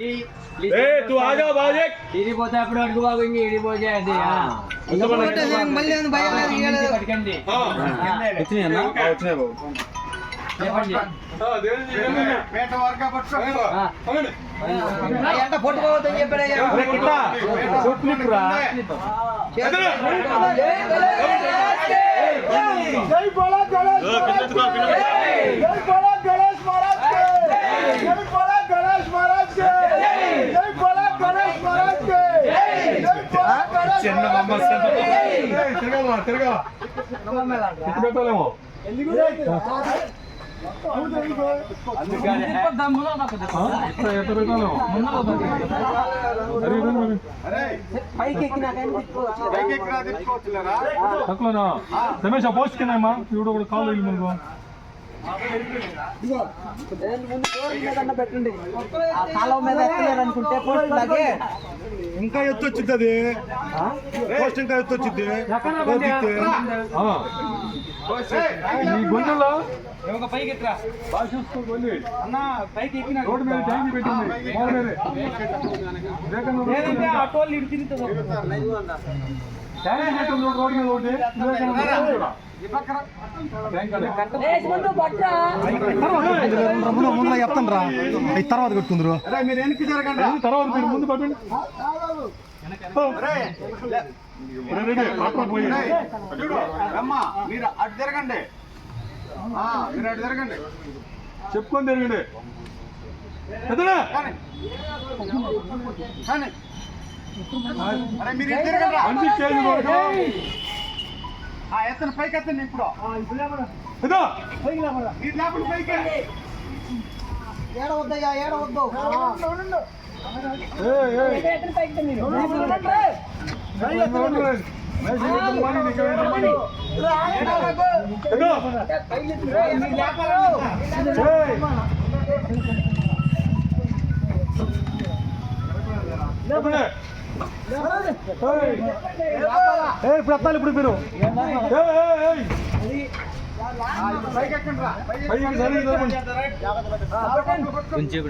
तू आ जाओ बाजे ఇది పోతే అప్పుడు అడుగు బాగు ఇంక ఇది పోతే అది మళ్ళీ భయం లేదు పట్టుకోండి వచ్చినాయి అన్న వచ్చినాయి బాబు పేట వర్గా పట్టుకో అయ్యంట పట్టుకోవద్దని చెప్పాడయ్యా జై బోలా గణేష్ జై బోలా గణేష్ మహారాజ్ కే జై బోలా గణేష్ మహారాజ్ కే జై బోలా గణేష్ మహారాజ్ కే జై బోలా గణేష్ చిన్న బొమ్మ తిరగాల పెట్టలేమో పైకి ఎక్కినా తక్కువనా రమేష్ ఆ పోస్ట్ కిందమ్మా ఇప్పుడు కూడా కాల్ వెళ్ళి మనకు ముందు పెట్టండి ఆ కాలువ మీద ఎక్కలేరు అనుకుంటే పోస్ట్ లాగే ఇంకా ఎత్తు వచ్చింది అది పోస్ట్ ఇంకా ఎత్తు వచ్చింది ఈ గుండెల్లో పైకి ఎత్తురా బాగా చూసుకోవాలి అన్న పైకి ఎక్కిన రోడ్డు మీద ట్యాంక్ పెట్టింది లేదంటే ఆటోలు ఇటు తిరుగుతుంది ట్యాంక్ పెట్టింది రోడ్డు మీద ఒకటి ముందు చెప్తాను రా తర్వాత కట్టుకుందరు మీరు వెనక్కి జరగండి తర్వాత మీరు ముందు పట్టండి అమ్మా మీరు అటు జరగండి మీరు అటు జరగండి చెప్పుకొని తిరగండి కానీ అరే మీరు ఇటు జరగండి మంచి చేయండి ఎత్తను పైకి ఎత్తండి ఇప్పుడు మీరు లేకుండా పైకి ఏడవద్దయ్యా ఏడవద్దు ఇప్పుడు వస్తాను ఇప్పుడు మీరు పైకి ఎక్కండి రా కొంచెం